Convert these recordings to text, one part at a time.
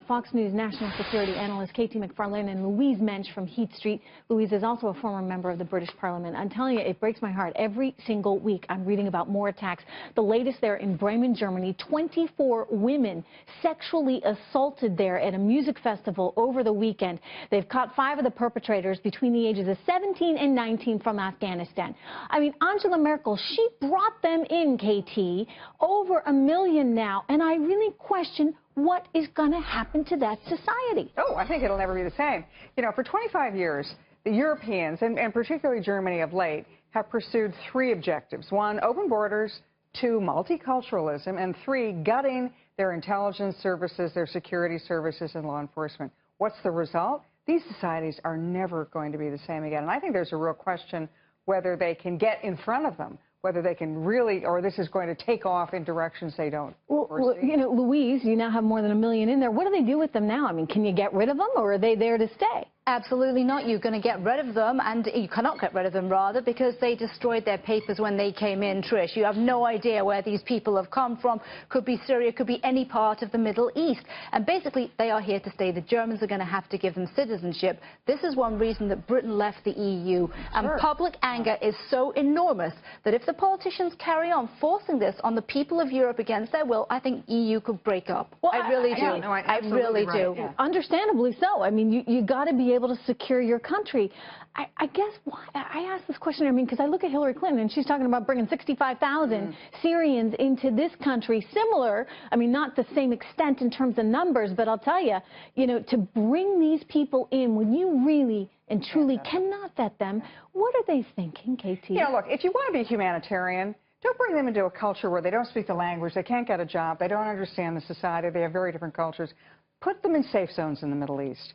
Fox News national security analyst KT McFarland and Louise Mensch from Heath Street. Louise is also a former member of the British Parliament. I'm telling you, it breaks my heart. Every single week I'm reading about more attacks. The latest there in Bremen, Germany, 24 women sexually assaulted there at a music festival over the weekend. They've caught 5 of the perpetrators between the ages of 17 and 19 from Afghanistan. I mean, Angela Merkel, she brought them in, KT, over 1 million now, and I really question what is going to happen to that society. Oh, I think it'll never be the same. You know, for 25 years, the Europeans, and particularly Germany of late, have pursued 3 objectives. 1, open borders, 2, multiculturalism, and 3, gutting their intelligence services, their security services, and law enforcement. What's the result? These societies are never going to be the same again. And I think there's a real question whether they can get in front of them, whether they can really, or this is going to take off in directions they don't foresee. Well, you know, Louise, you now have more than 1 million in there. What do they do with them now? I mean, can you get rid of them, or are they there to stay? Absolutely not. You're going to get rid of them, and you cannot get rid of them, rather, because they destroyed their papers when they came in, Trish. You have no idea where these people have come from. Could be Syria, could be any part of the Middle East. And basically, they are here to stay. The Germans are going to have to give them citizenship. This is one reason that Britain left the EU. And public anger is so enormous that if the politicians carry on forcing this on the people of Europe against their will, I think EU could break up. Well, I really do. I really do. Yeah. Understandably so. I mean, you got to be able to secure your country. I guess why I asked this question, I mean, because I look at Hillary Clinton and she's talking about bringing 65,000 Syrians into this country. Similar, I mean, not the same extent in terms of numbers, but I'll tell you, you know, to bring these people in when you really and truly cannot vet them, what are they thinking, KT? Yeah, look, if you want to be humanitarian, don't bring them into a culture where they don't speak the language, they can't get a job, they don't understand the society, they have very different cultures. Put them in safe zones in the Middle East.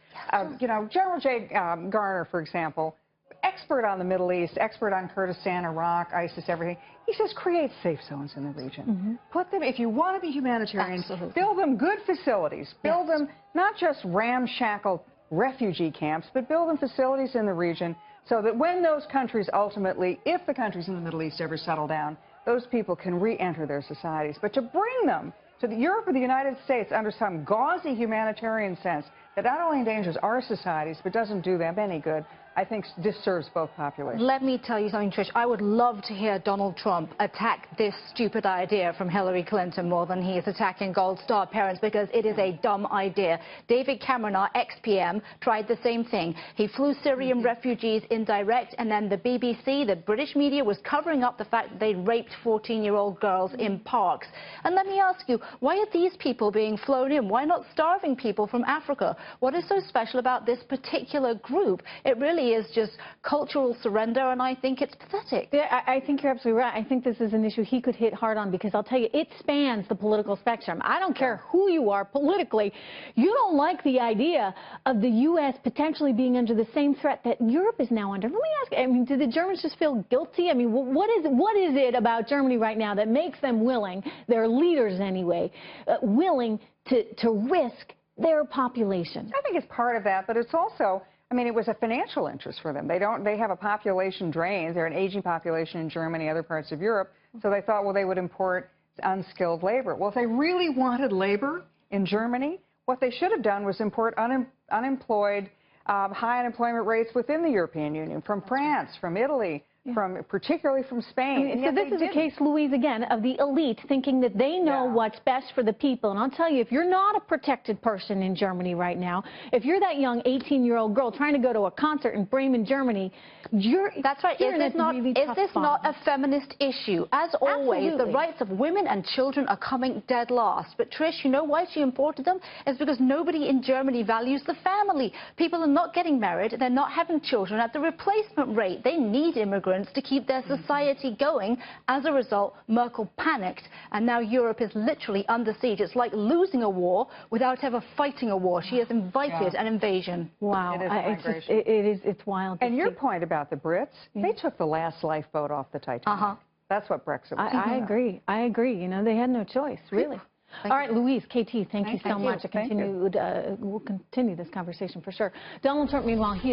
You know, General J. Garner, for example, expert on the Middle East, expert on Kurdistan, Iraq, ISIS, everything. He says create safe zones in the region. Put them, if you want to be humanitarian, build them good facilities. Build them not just ramshackle refugee camps, but build them facilities in the region so that when those countries ultimately, if the countries in the Middle East ever settle down, those people can re-enter their societies. But to bring them to Europe or the United States under some gauzy humanitarian sense that not only endangers our societies but doesn't do them any good, I think disserves both populations. Let me tell you something, Trish. I would love to hear Donald Trump attack this stupid idea from Hillary Clinton more than he is attacking Gold Star parents, because it is a dumb idea. David Cameron, our ex-PM, tried the same thing. He flew Syrian refugees in direct, and then the BBC, the British media, was covering up the fact that they raped 14-year-old girls in parks. And let me ask you, why are these people being flown in? Why not starving people from Africa? What is so special about this particular group? It really is just cultural surrender, and I think it's pathetic. Yeah, I think you're absolutely right. I think this is an issue he could hit hard on, because I'll tell you, it spans the political spectrum. I don't care who you are politically. You don't like the idea of the U.S. potentially being under the same threat that Europe is now under. Let me ask you, I mean, do the Germans just feel guilty? I mean, what is it about Germany right now that makes them willing, their leaders anyway, willing to risk their population? I think it's part of that, but it's also, I mean, it was a financial interest for them. They have a population drain. They're an aging population in Germany, other parts of Europe. So they thought, well, they would import unskilled labor. Well, if they really wanted labor in Germany, what they should have done was import unemployed, high unemployment rates within the European Union, from France, from Italy, particularly from Spain. I mean, so this is a case, Louise, again, of the elite thinking that they know what's best for the people. And I'll tell you, if you're not a protected person in Germany right now, if you're that young 18-year-old girl trying to go to a concert in Bremen, Germany, that's right. Is this not a feminist issue? As always, the rights of women and children are coming dead last. But Trish, you know why she imported them? It's because nobody in Germany values the family. People are not getting married. They're not having children at the replacement rate. They need immigrants to keep their society going. As a result, Merkel panicked, and now Europe is literally under siege. It's like losing a war without ever fighting a war. She has invited an invasion. Wow. It's wild. And your point about the Brits, they took the last lifeboat off the Titanic. That's what Brexit was. I agree. I agree. You know, they had no choice, really. All right, Louise, KT, thank you so much. We'll continue this conversation for sure. Donald Trump, meanwhile, he is